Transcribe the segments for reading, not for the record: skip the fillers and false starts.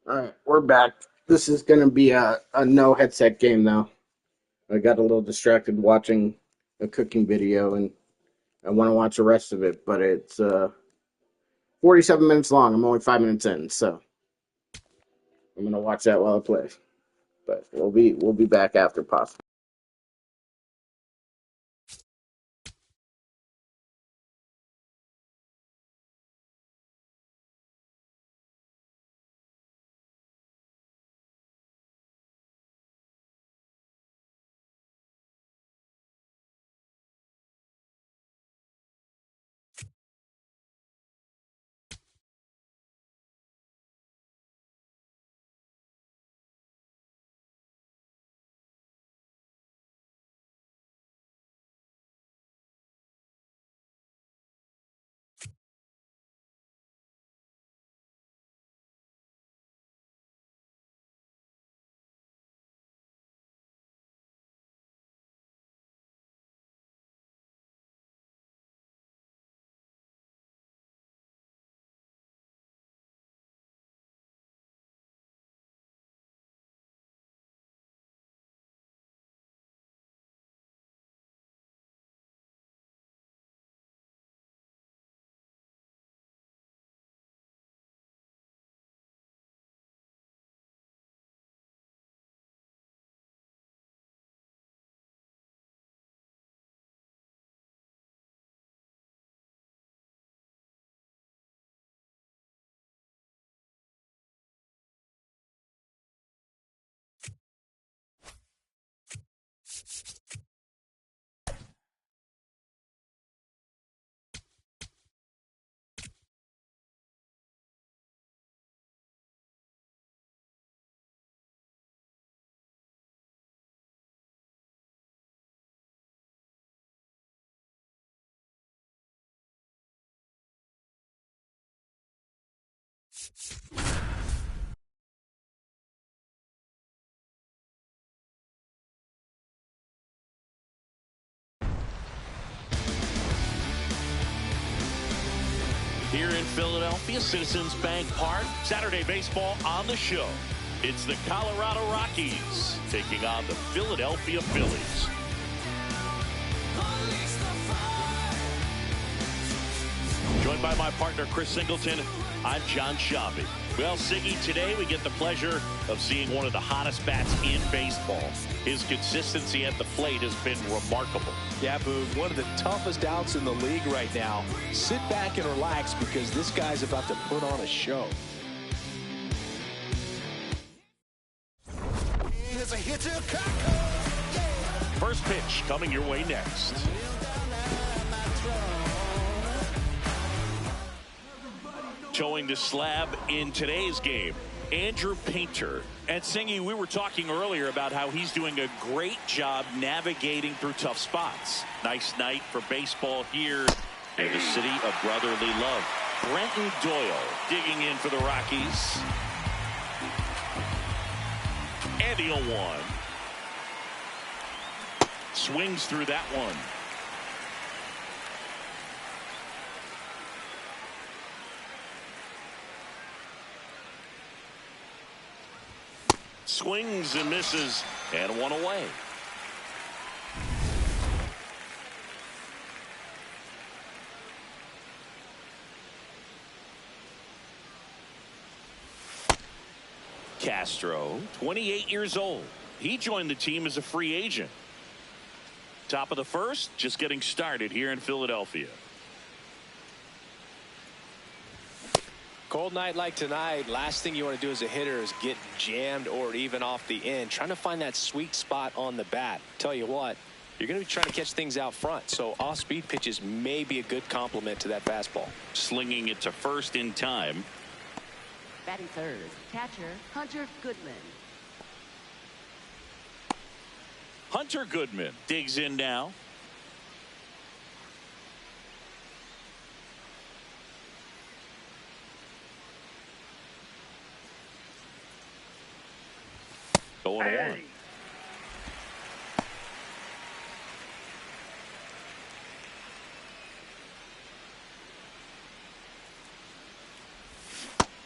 All right, we're back. This is going to be a no headset game, though. I got a little distracted watching a cooking video, and I want to watch the rest of it, but it's 47 minutes long. I'm only 5 minutes in, so I'm going to watch that while I play. But we'll be back after possible. Here in Philadelphia, Citizens Bank Park, Saturday baseball on the show. It's the Colorado Rockies taking on the Philadelphia Phillies. Joined by my partner, Chris Singleton, I'm John Schaube. Well, Siggy, today we get the pleasure of seeing one of the hottest bats in baseball. His consistency at the plate has been remarkable. Yeah, Boog, one of the toughest outs in the league right now. Sit back and relax because this guy's about to put on a show. First pitch coming your way next. Showing the slab in today's game, Andrew Painter. And Singy, we were talking earlier about how he's doing a great job navigating through tough spots. Nice night for baseball here in the city of brotherly love. Brenton Doyle digging in for the Rockies. And the 0-1. Swings through that one. Swings and misses, and one away. Castro, 28 years old. He joined the team as a free agent. Top of the first, just getting started here in Philadelphia. Cold night like tonight, last thing you want to do as a hitter is get jammed or even off the end. Trying to find that sweet spot on the bat. Tell you what, you're going to be trying to catch things out front, so off-speed pitches may be a good complement to that fastball. Slinging it to first in time. Batting third, catcher Hunter Goodman. Hunter Goodman digs in now. Going on.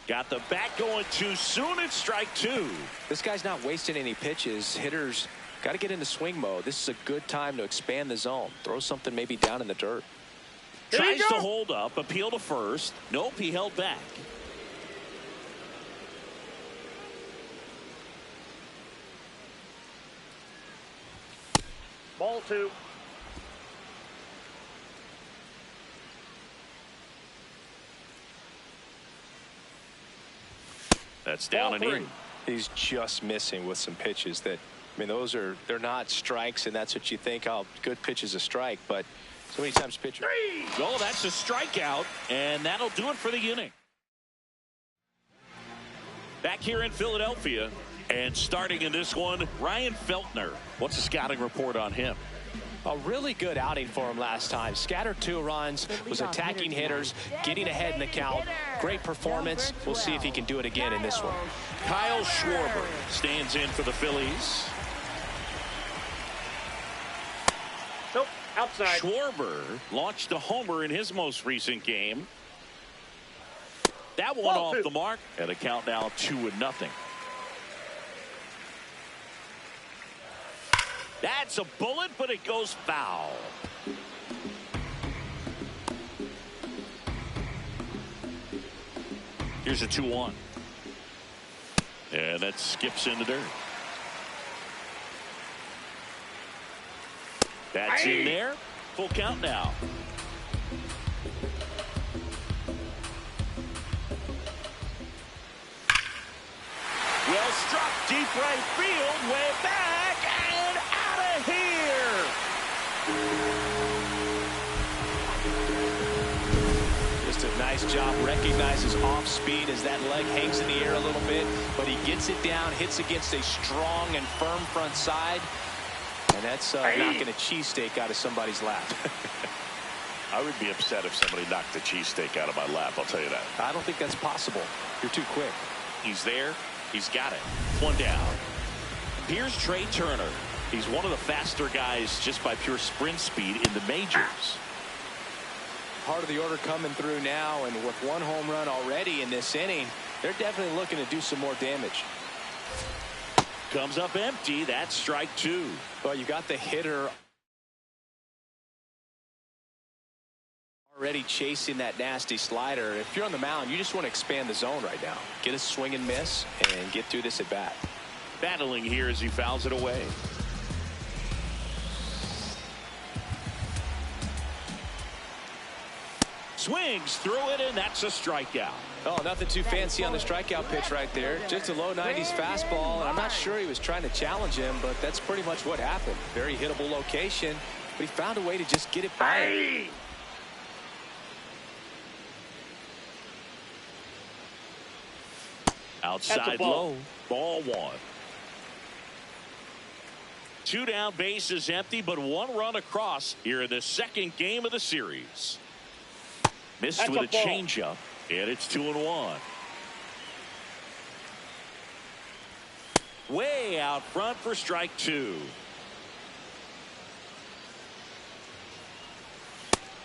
Got the bat going too soon. It's strike two. This guy's not wasting any pitches. Hitters got to get into swing mode. This is a good time to expand the zone. Throw something maybe down in the dirt. Tries to hold up, appeal to first. Nope, he held back. Ball two. That's down and in. He's just missing with some pitches that, I mean, they're not strikes, and that's what you think. Oh, good pitch is a strike, but so many times pitcher. Oh, that's a strikeout, and that'll do it for the inning. Back here in Philadelphia, and starting in this one, Ryan Feltner. What's the scouting report on him? A really good outing for him last time. Scattered 2 runs, was attacking hitters, getting ahead in the count. Great performance. We'll see if he can do it again in this one. Kyle Schwarber stands in for the Phillies. Nope, outside. Schwarber launched a homer in his most recent game. That one off the mark, and a count now 2-0. That's a bullet, but it goes foul. Here's a 2-1. And that skips in the dirt. That's in there. Full count now. Well struck, deep right field, way back, and out of here. Just a nice job. Recognizes off speed as that leg hangs in the air a little bit, but he gets it down, hits against a strong and firm front side, and that's knocking a cheesesteak out of somebody's lap. I would be upset if somebody knocked the cheesesteak out of my lap, I'll tell you that. I don't think that's possible. You're too quick. He's there. He's got it. One down. Here's Trey Turner. He's one of the faster guys just by pure sprint speed in the majors. Part of the order coming through now, and with 1 home run already in this inning, they're definitely looking to do some more damage. Comes up empty. That's strike 2. Well, you got the hitter already chasing that nasty slider. If you're on the mound, you just want to expand the zone right now. Get a swing and miss and get through this at bat. Battling here as he fouls it away. Swings through it, and that's a strikeout. Oh, nothing too fancy on the strikeout pitch right there. Just a low 90s fastball, and I'm not sure he was trying to challenge him, but that's pretty much what happened. Very hittable location, but he found a way to just get it by him. Outside low. Ball 1. 2 down, base is empty, but 1 run across here in the second game of the series. Missed with a changeup, and it's 2-1. Way out front for strike 2.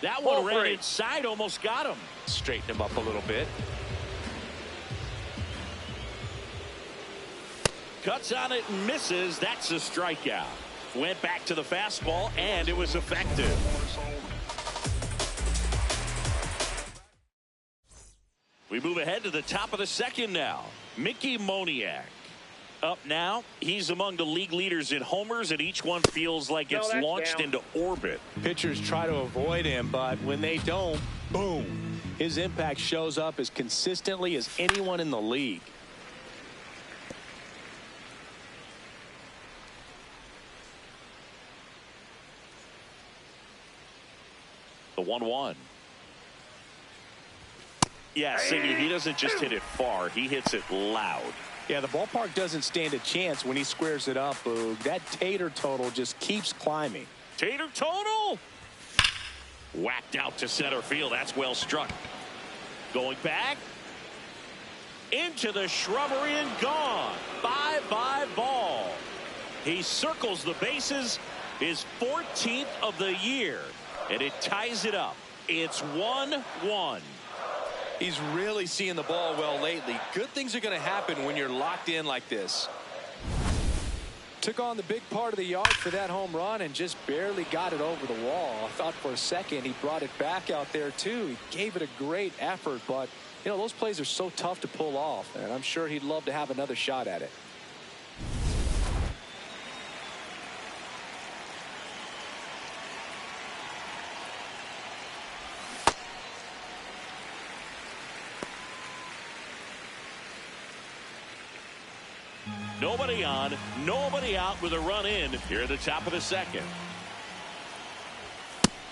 That one ran inside, almost got him. Straighten him up a little bit. Cuts on it and misses. That's a strikeout. Went back to the fastball, and it was effective. We move ahead to the top of the second now. Mickey Moniak up now. He's among the league leaders in homers, and each one feels like it's launched into orbit. Pitchers try to avoid him, but when they don't, boom. His impact shows up as consistently as anyone in the league. The 1-1. Yeah, Siggy, he doesn't just hit it far. He hits it loud. Yeah, the ballpark doesn't stand a chance when he squares it up, Boog. That Tater total just keeps climbing. Tater total! Whacked out to center field. That's well struck. Going back. Into the shrubbery and gone. 5-5 ball. He circles the bases. His 14th of the year. And it ties it up. It's 1-1. He's really seeing the ball well lately. Good things are going to happen when you're locked in like this. Took on the big part of the yard for that home run and just barely got it over the wall. I thought for a second he brought it back out there too. He gave it a great effort, but you know, those plays are so tough to pull off, and I'm sure he'd love to have another shot at it. Nobody on, nobody out with a run in here at the top of the second.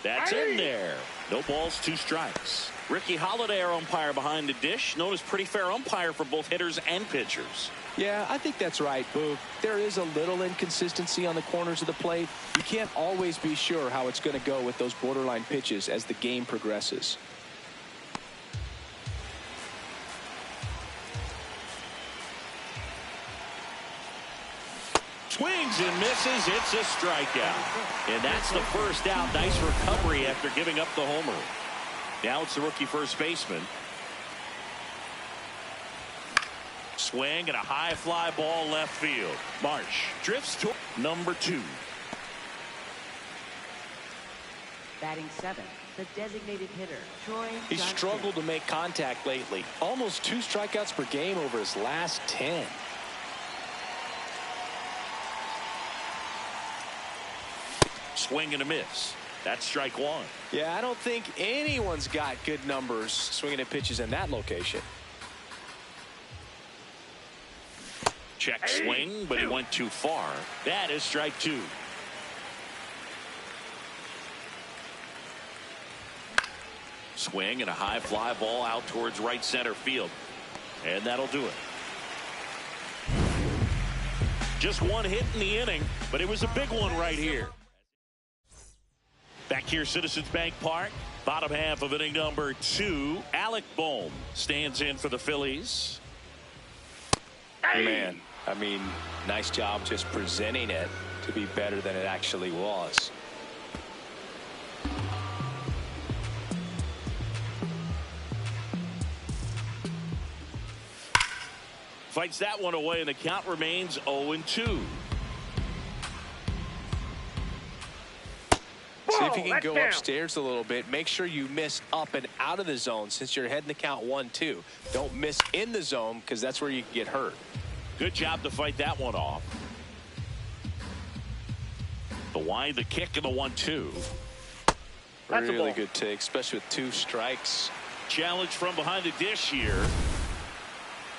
That's in there. No balls, 2 strikes. Ricky Holiday, our umpire behind the dish, known as pretty fair umpire for both hitters and pitchers. Yeah, I think that's right, Boog. There is a little inconsistency on the corners of the plate. You can't always be sure how it's going to go with those borderline pitches as the game progresses. Swings and misses. It's a strikeout. And that's the first out. Nice recovery after giving up the homer. Now it's the rookie first baseman. Swing and a high fly ball left field. Marsh drifts to number 2. Batting 7, the designated hitter, Troy He's Johnson. struggled to make contact lately. Almost 2 strikeouts per game over his last 10. Swing and a miss. That's strike 1. Yeah, I don't think anyone's got good numbers swinging at pitches in that location. Check swing, but he went too far. That is strike 2. Swing and a high fly ball out towards right center field. And that'll do it. Just 1 hit in the inning, but it was a big one right here. Back here, Citizens Bank Park, bottom half of inning number 2. Alec Bohm stands in for the Phillies. Man, I mean, nice job just presenting it to be better than it actually was. Fights that one away, and the count remains 0-2. See if you can go upstairs a little bit. Make sure you miss up and out of the zone since you're heading the count 1-2. Don't miss in the zone because that's where you can get hurt. Good job to fight that one off. The wind, the kick, and the 1-2. Really good take, especially with 2 strikes. Challenge from behind the dish here.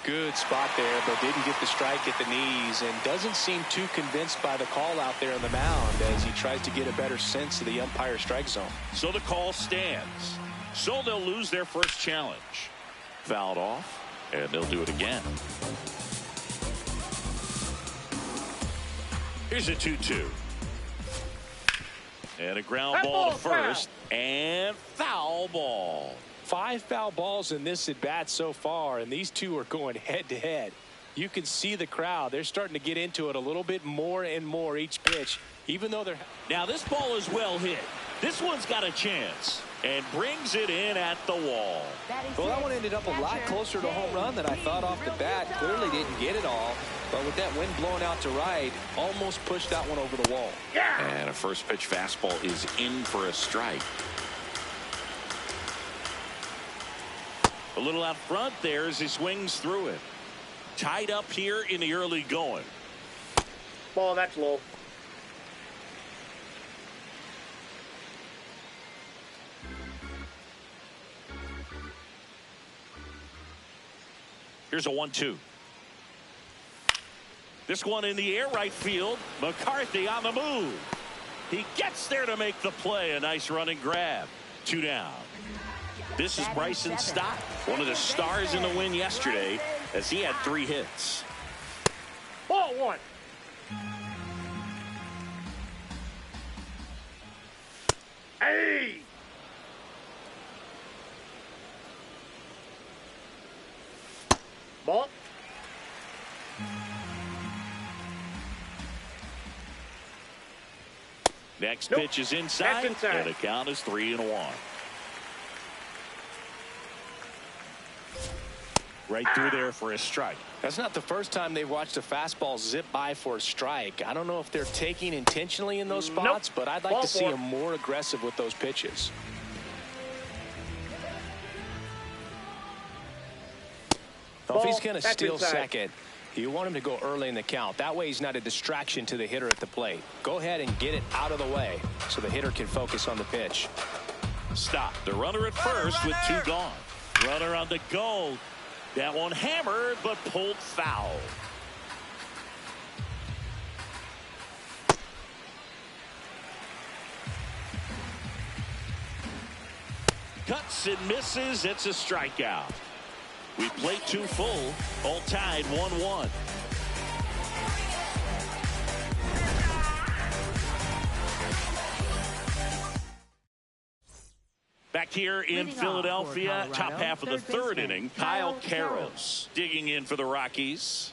Good spot there, but didn't get the strike at the knees and doesn't seem too convinced by the call out there on the mound as he tries to get a better sense of the umpire strike zone. So the call stands. So they'll lose their first challenge. Fouled off, and they'll do it again. Here's a 2-2. And a ground ball to first. And foul ball. 5 foul balls in this at bat so far, and these two are going head to head. You can see the crowd. They're starting to get into it a little bit more and more each pitch, even though they're. Now this ball is well hit. This one's got a chance and brings it in at the wall. Well, that one ended up a lot closer to a home run than I thought off the bat. Clearly didn't get it all, but with that wind blowing out to right, almost pushed that one over the wall. And a first pitch fastball is in for a strike. A little out front there as he swings through it. Tied up here in the early going. Ball, that's low. Here's a 1-2. This one in the air right field. McCarthy on the move. He gets there to make the play. A nice running grab. 2 down. This is Bryson Stott, one of the stars in the win yesterday, as he had 3 hits. Ball 1. Hey! Ball. Next pitch is inside, That's inside. and the count is 3-1. Right through there for a strike. That's not the first time they've watched a fastball zip by for a strike. I don't know if they're taking intentionally in those spots, but I'd like to see them more aggressive with those pitches. Well, if he's going to steal second, you want him to go early in the count. That way he's not a distraction to the hitter at the plate. Go ahead and get it out of the way so the hitter can focus on the pitch. Stop. The runner at first with 2 gone. Runner on the go. That one hammered but pulled foul. Cuts and misses. It's a strikeout. We played 2 full. All tied 1-1. Back here in Philadelphia, top half of the 3rd inning, Kyle Karros digging in for the Rockies.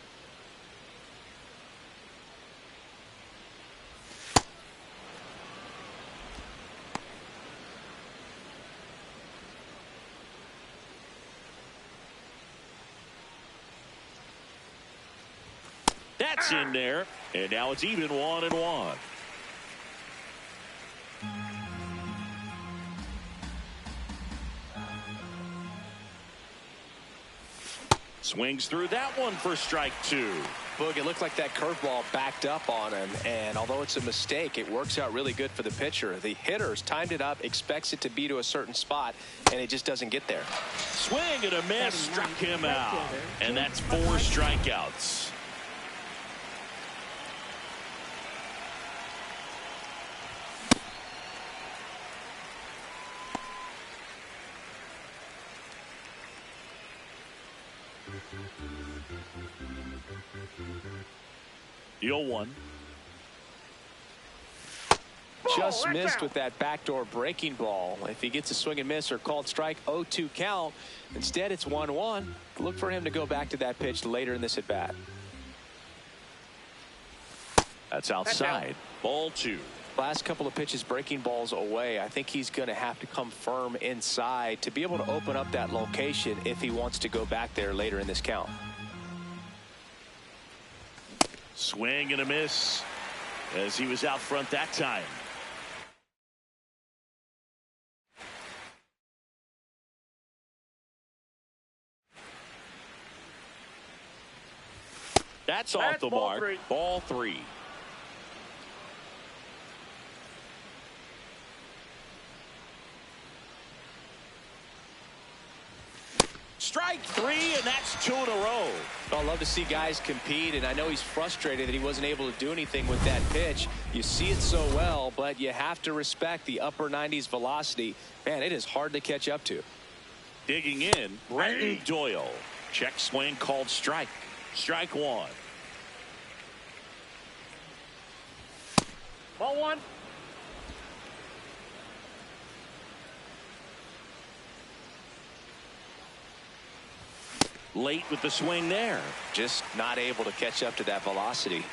That's in there, and now it's even 1-1. Swings through that one for strike 2. Boog, it looked like that curveball backed up on him, and although it's a mistake, it works out really good for the pitcher. The hitter's timed it up, expects it to be to a certain spot, and it just doesn't get there. Swing and a miss, struck him out, and that's 4 strikeouts. The 0-1. Just missed with that backdoor breaking ball. If he gets a swing and miss or called strike, 0-2 count. Instead, it's 1-1. Look for him to go back to that pitch later in this at bat. That's outside. Ball 2. Last couple of pitches breaking balls away. I think he's going to have to come firm inside to be able to open up that location if he wants to go back there later in this count. Swing and a miss as he was out front that time. That's off the mark. Ball 3. Strike 3, and that's 2 in a row. I love to see guys compete, and I know he's frustrated that he wasn't able to do anything with that pitch. You see it so well, but you have to respect the upper 90s velocity. Man, it is hard to catch up to. Digging in, Brenton Doyle. Check swing called strike. Strike 1. Ball 1. Late with the swing there. Just not able to catch up to that velocity.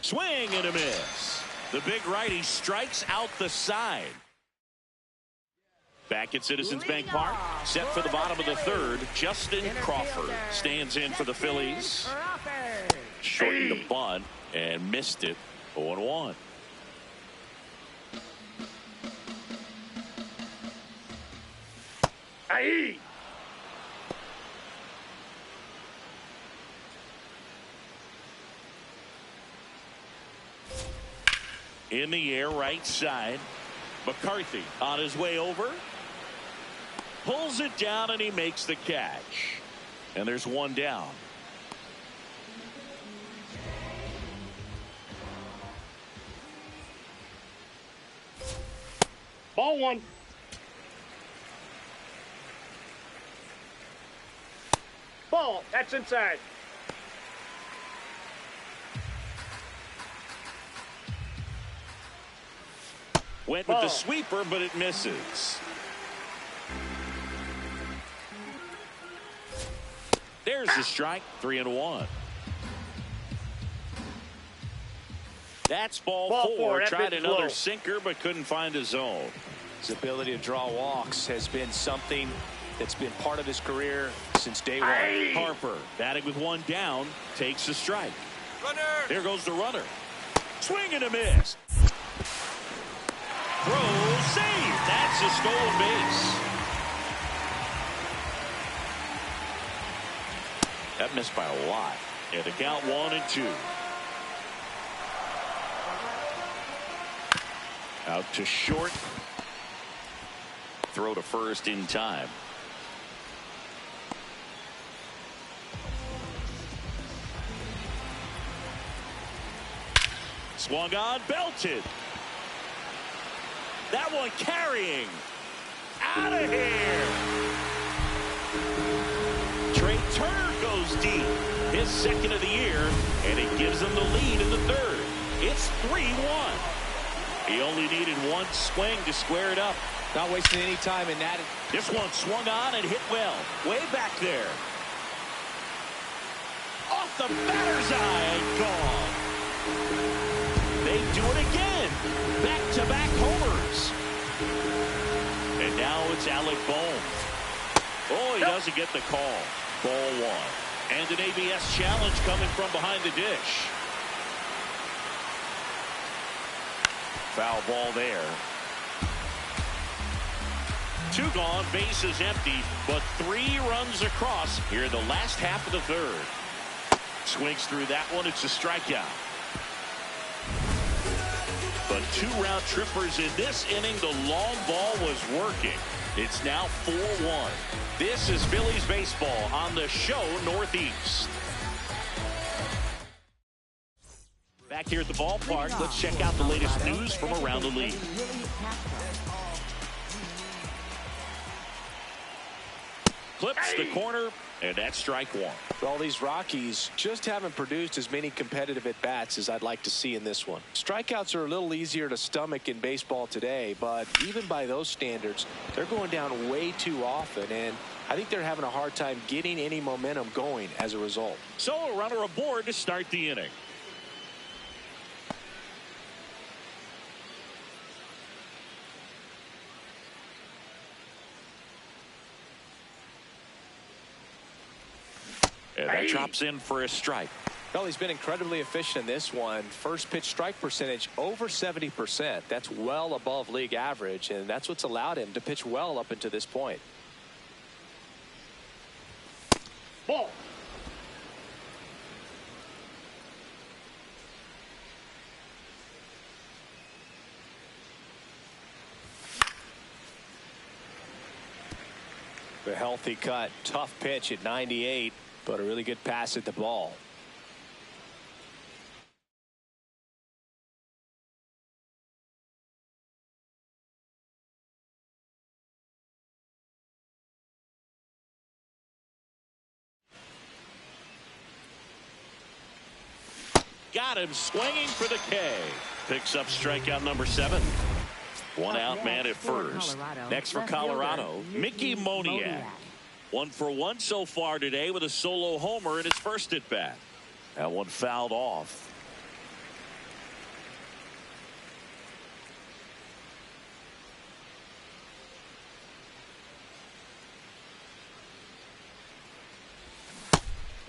Swing and a miss. The big righty strikes out the side. Back at Citizens Bank Park, set for the bottom of the 3rd, Justin Crawford stands in for the Phillies. Shortened the bunt and missed it. 0-1. Aye. In the air, right side. McCarthy on his way over. Pulls it down, and he makes the catch. And there's 1 down. Ball 1. Ball. That's inside. Went with the sweeper, but it misses. There's the strike. 3-1. That's ball Ball four. That Tried pitch is another low. sinker, but couldn't find a zone. His ability to draw walks has been something that's been part of his career since day one. Aye. Harper batting with one down, takes a strike. Runner. Here goes the runner. Swing and a miss. Throw, save. That's a stolen base. That missed by a lot. And the count 1-2. Out to short. Throw to first in time. Swung on, belted. That one carrying. Out of here. Trey Turner goes deep. His second of the year, and it gives him the lead in the third. It's 3-1. He only needed one swing to square it up. Not wasting any time in that. This one swung on and hit well. Way back there. Off the batter's eye and gone. They do it again. Back-to-back homers. And now it's Alec Bohm. Oh, he doesn't get the call. Ball one. And an ABS challenge coming from behind the dish. Foul ball there. Two gone, bases empty, but 3 runs across here in the last half of the third. Swings through that one. It's a strikeout. But 2 round trippers in this inning. The long ball was working. It's now 4-1. This is Phillies baseball on the show Northeast. Back here at the ballpark, let's check out the latest news from around the league. Clips the corner, and that's strike one. Well, these Rockies just haven't produced as many competitive at-bats as I'd like to see in this one. Strikeouts are a little easier to stomach in baseball today, but even by those standards, they're going down way too often, and I think they're having a hard time getting any momentum going as a result. So a runner aboard to start the inning. And that drops in for a strike. Well, he's been incredibly efficient in this one. First pitch strike percentage over 70%. That's well above league average, and that's what's allowed him to pitch well up until this point. Ball. The healthy cut. Tough pitch at 98, but a really good pass at the ball. Got him swinging for the K. Picks up strikeout number 7. One out man at first. Next for Colorado, Mickey Moniak. 1 for 1 so far today with a solo homer in his first at bat. That one fouled off.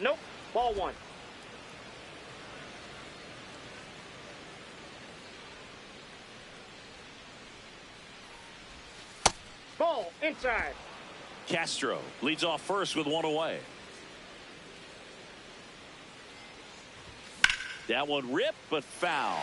Nope. Ball 1. Ball inside. Castro leads off first with 1 away. That one ripped but foul.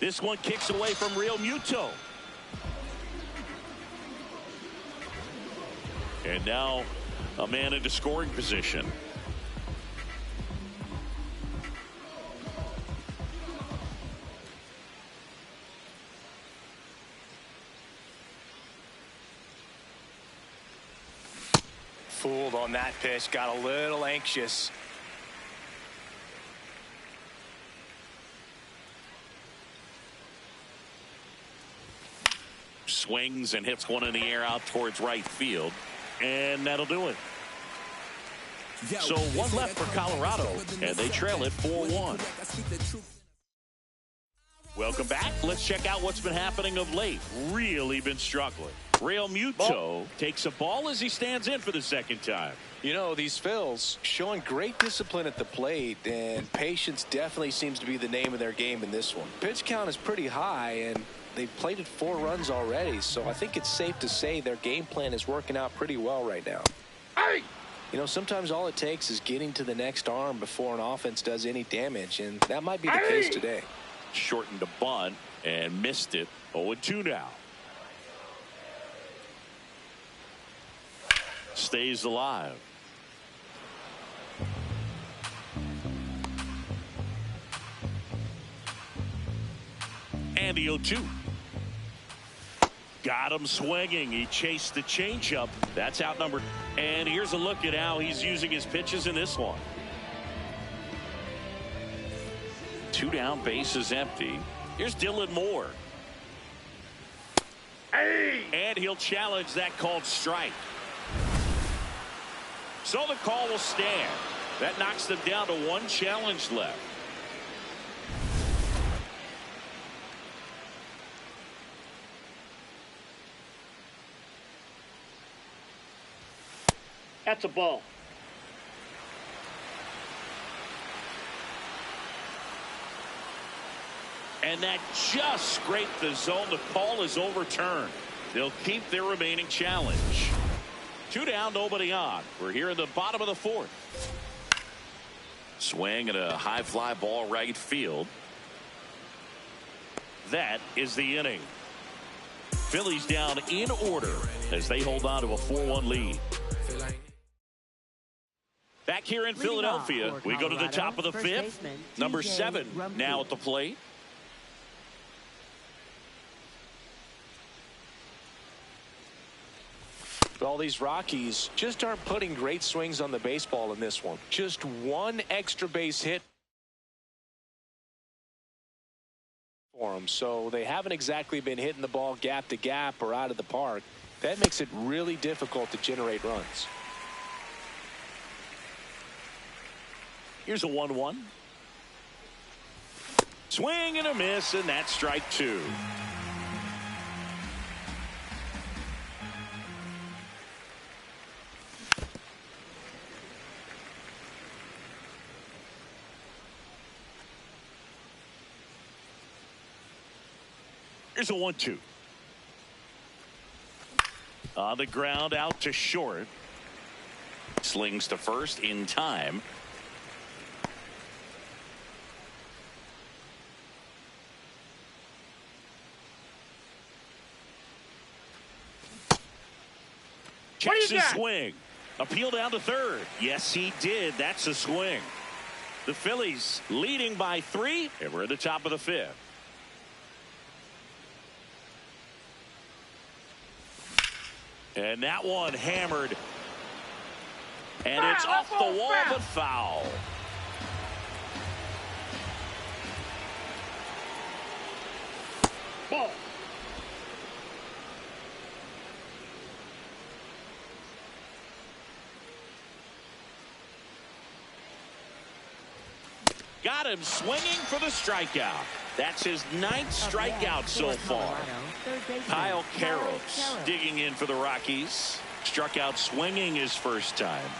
This one kicks away from Real Muto. And now a man into scoring position. Fooled on that pitch, got a little anxious. Swings and hits one in the air out towards right field. And that'll do it. So one left for Colorado, and they trail it 4-1. Welcome back. Let's check out what's been happening of late. Really been struggling. Real Muto takes a ball as he stands in for the second time. You know, these Phils showing great discipline at the plate, and patience definitely seems to be the name of their game in this one. Pitch count is pretty high, and they've plated 4 runs already, so I think it's safe to say their game plan is working out pretty well right now. Hey! You know, sometimes all it takes is getting to the next arm before an offense does any damage, and that might be the case today. Shortened the bunt and missed it. 0-2 now. Stays alive. And the 0-2. Got him swinging. He chased the changeup. That's outnumbered. And here's a look at how he's using his pitches in this one. 2 down, base is empty. Here's Dylan Moore. Hey! And he'll challenge that called strike. So the call will stand. That knocks them down to 1 challenge left. That's a ball. And that just scraped the zone. The call is overturned. They'll keep their remaining challenge. 2 down, nobody on. We're here in the bottom of the 4th. Swing and a high fly ball right field. That is the inning. Phillies down in order as they hold on to a 4-1 lead. Back here in Philadelphia, we go to the top of the 5th. Number 7 now at the plate. Well, these Rockies just aren't putting great swings on the baseball in this one. Just 1 extra base hit for them, so they haven't exactly been hitting the ball gap to gap or out of the park. That makes it really difficult to generate runs. Here's a 1-1. Swing and a miss, and that's strike 2. Here's a 1-2. On the ground, out to short. Slings to first in time. Checks his swing. Appeal down to third. Yes, he did. That's a swing. The Phillies leading by 3, and we're at the top of the 5th. And that one hammered. And it's off the wall, but foul. Ball. Got him swinging for the strikeout. That's his 9th strikeout so far. Kyle Carroll's digging in for the Rockies. Struck out swinging his first time.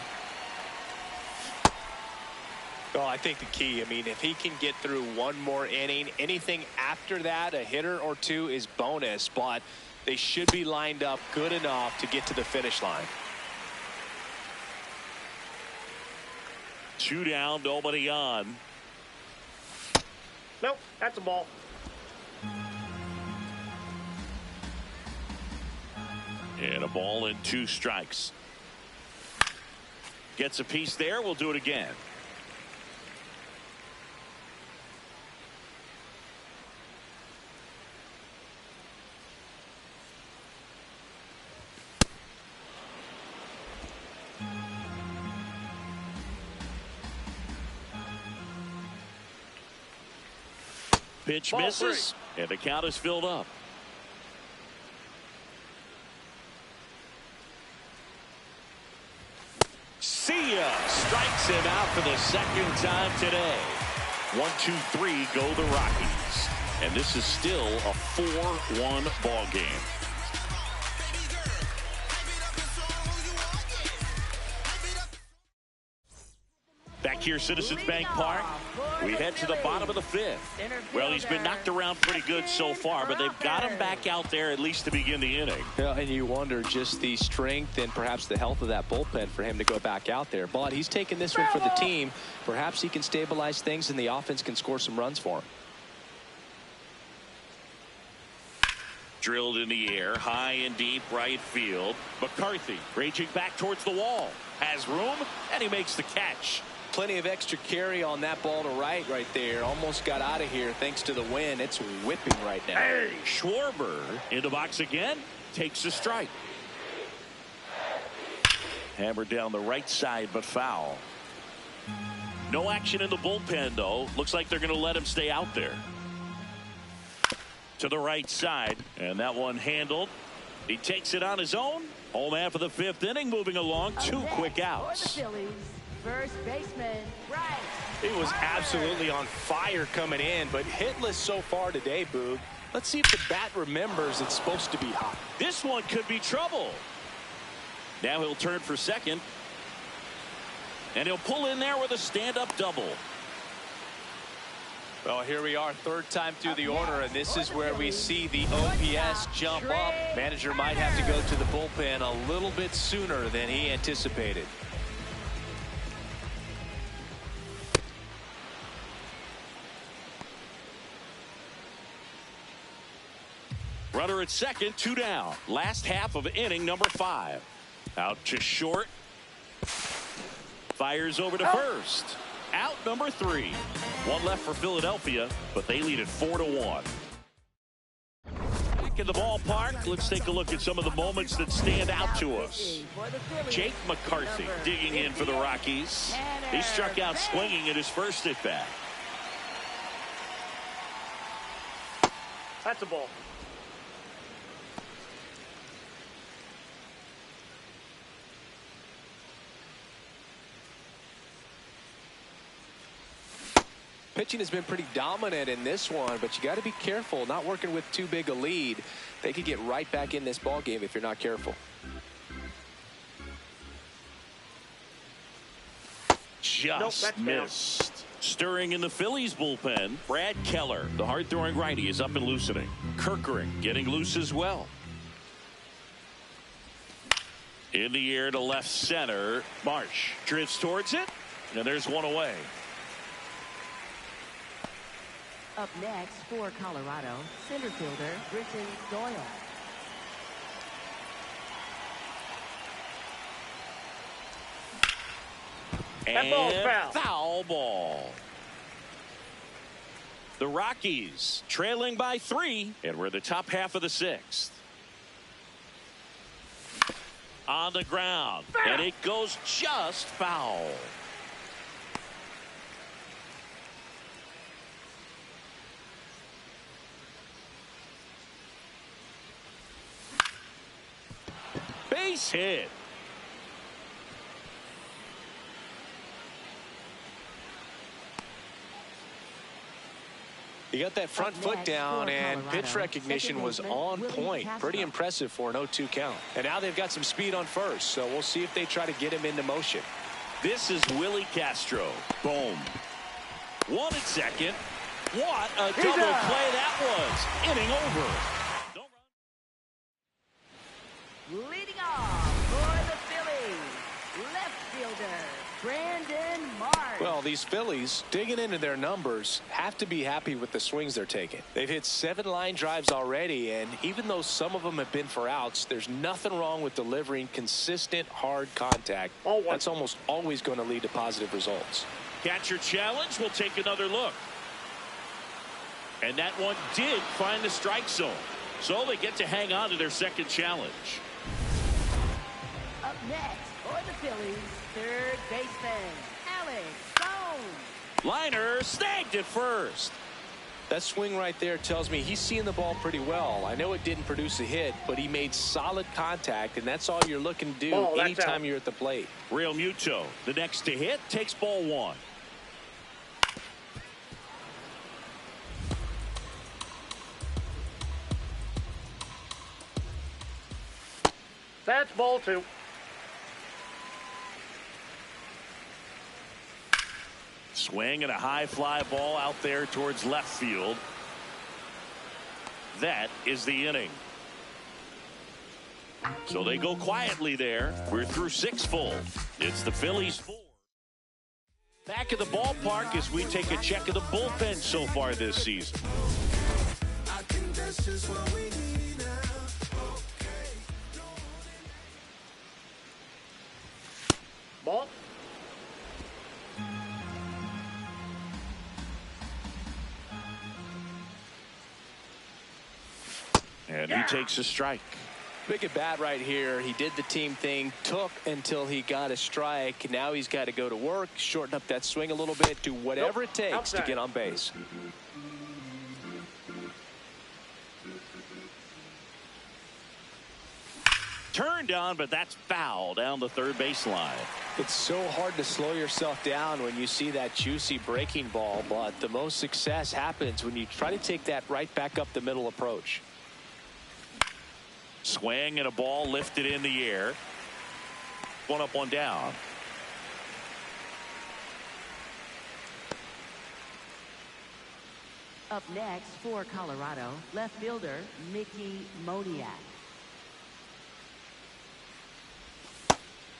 Well, I think the key, I mean, if he can get through 1 more inning, anything after that, a hitter or 2 is bonus, but they should be lined up good enough to get to the finish line. 2 down, nobody on. Nope, that's a ball. And a ball and 2 strikes. Gets a piece there. We'll do it again. Pitch misses, and the count is filled up. See ya! Strikes him out for the 2nd time today. 1, 2, 3 go the Rockies. And this is still a 4-1 ball game. Back here, Citizens Bank Park, we head to the bottom of the 5th. Well, he's been knocked around pretty good so far, but they've got him back out there at least to begin the inning. Yeah, and you wonder just the strength and perhaps the health of that bullpen for him to go back out there. But he's taking this one for the team. Perhaps he can stabilize things and the offense can score some runs for him. Drilled in the air, high and deep right field. McCarthy raging back towards the wall. Has room, and he makes the catch. Plenty of extra carry on that ball to right there. Almost got out of here thanks to the wind. It's whipping right now. Hey, Schwarber in the box again. Takes a strike. Hammered down the right side, but foul. No action in the bullpen, though. Looks like they're going to let him stay out there. To the right side, and that one handled. He takes it on his own. Home half of the 5th inning, moving along. 2 quick outs. First baseman, right. He was absolutely on fire coming in, but hitless so far today, Boog. Let's see if the bat remembers it's supposed to be hot. This one could be trouble. Now he'll turn for second. And he'll pull in there with a stand-up double. Well, here we are, 3rd time through the order, and this is where we see the OPS jump up. Manager might have to go to the bullpen a little bit sooner than he anticipated. Runner at second, 2 down. Last half of inning number 5. Out to short. Fires over to first. Out number 3. 1 left for Philadelphia, but they lead it 4-1. Back in the ballpark, let's take a look at some of the moments that stand out to us. Jake McCarthy digging in for the Rockies. He struck out swinging at his first at bat. That's a ball. Pitching has been pretty dominant in this one, but you got to be careful. Not working with too big a lead. They could get right back in this ball game if you're not careful. Just missed. Stirring in the Phillies bullpen, Brad Keller, the hard-throwing righty, is up and loosening. Kirkering getting loose as well. In the air to left center. Marsh drifts towards it, and there's one away. Up next for Colorado, center fielder Britton Doyle. And ball's foul. Foul ball. The Rockies trailing by 3, and we're the top half of the 6th. On the ground, and it goes just foul. Base hit. He got that front foot down, and pitch recognition was on point. Pretty impressive for an 0-2 count. And now they've got some speed on first, so we'll see if they try to get him into motion. This is Willie Castro. Boom. 1 at second. What a double play that was. Inning over. Leading off for the Phillies, left fielder Brandon Marsh. Well, these Phillies, digging into their numbers, have to be happy with the swings they're taking. They've hit 7 line drives already, and even though some of them have been for outs, there's nothing wrong with delivering consistent, hard contact. That's almost always going to lead to positive results. Catcher challenge. We'll take another look. And that one did find the strike zone. So they get to hang on to their second challenge. Up next for the Phillies, third baseman, Alex Stone. Liner snagged at first. That swing right there tells me he's seeing the ball pretty well. I know it didn't produce a hit, but he made solid contact, and that's all you're looking to do anytime you're at the plate. Real Muto, the next to hit, takes ball 1. That's ball 2. Swing and a high fly ball out there towards left field. That is the inning. So they go quietly there. We're through 6 full. It's the Phillies 4. Back at the ballpark as we take a check of the bullpen so far this season. I think that's just what we need now. Ball. And he takes a strike. Big at bat right here. He did the team thing, took until he got a strike. Now he's got to go to work, shorten up that swing a little bit, do whatever it takes to get on base. Turned on, but that's foul down the third baseline. It's so hard to slow yourself down when you see that juicy breaking ball, but the most success happens when you try to take that right back up the middle approach. Swing and a ball lifted in the air. 1 up, 1 down. Up next for Colorado, left fielder Mickey Moniak.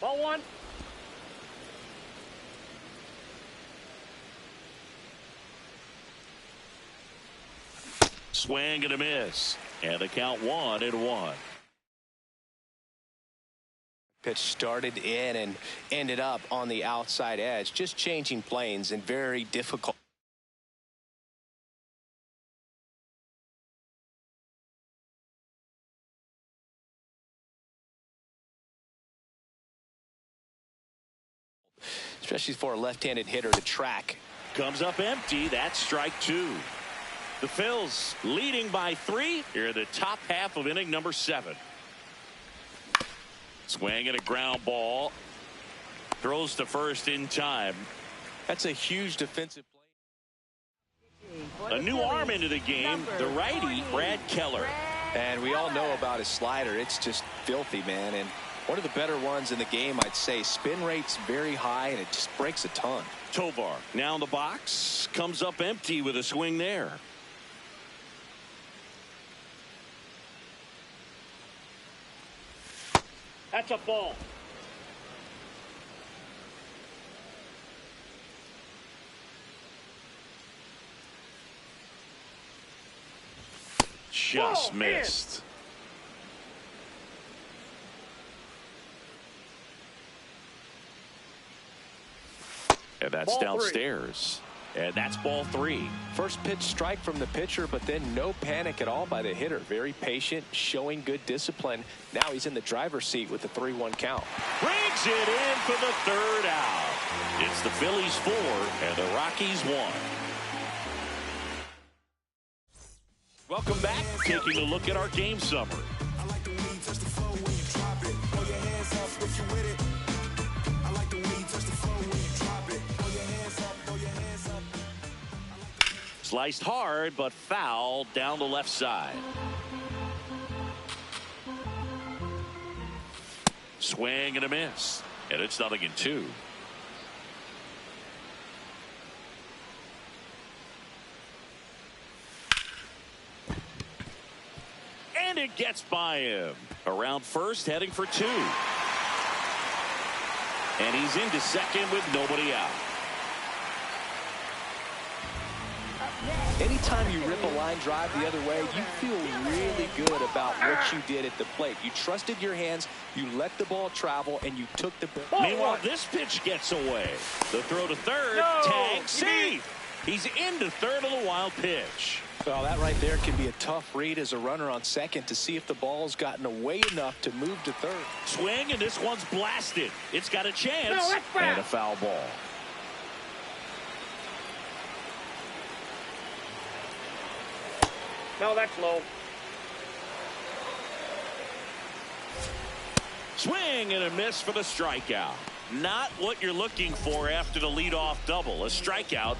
Ball 1. Swing and a miss. And the count 1-1. Pitch started in and ended up on the outside edge, just changing planes and very difficult. Especially for a left-handed hitter to track. Comes up empty. That's strike 2. The Phils leading by 3 here in the top half of inning number 7. Swing and a ground ball. Throws to first in time. That's a huge defensive play. A new arm into the game, the righty, Brad Keller. And we all know about his slider. It's just filthy, man. And one of the better ones in the game, I'd say. Spin rate's very high, and it just breaks a ton. Tovar now in the box. Comes up empty with a swing there. That's a ball. Just missed. And that's downstairs. And that's ball 3. First pitch strike from the pitcher, but then no panic at all by the hitter. Very patient, showing good discipline. Now he's in the driver's seat with the 3-1 count. Brings it in for the 3rd out. It's the Phillies 4 and the Rockies 1. Welcome back. Taking a look at our game summary. I like the way you touch the floor when you drop it. Throw your hands up if you with it. I like the way you touch the floor when you drop it. Throw your hands up, throw your hands up. Sliced hard, but foul down the left side. Swing and a miss. And it's 0-2. And it gets by him. Around first, heading for 2. And he's into second with nobody out. Anytime you rip a line drive the other way, you feel really good about what you did at the plate. You trusted your hands, you let the ball travel, and you took the ball. Meanwhile, this pitch gets away. The throw to third, tag, safe. He's into third on the wild pitch. Well, that right there can be a tough read as a runner on second to see if the ball's gotten away enough to move to third. Swing, and this one's blasted. It's got a chance. No, that's foul. And a foul ball. No, that's low. Swing and a miss for the strikeout. Not what you're looking for after the leadoff double. A strikeout,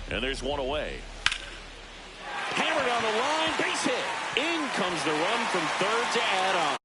and there's one away. Hammered on the line, base hit. In comes the run from third to add on.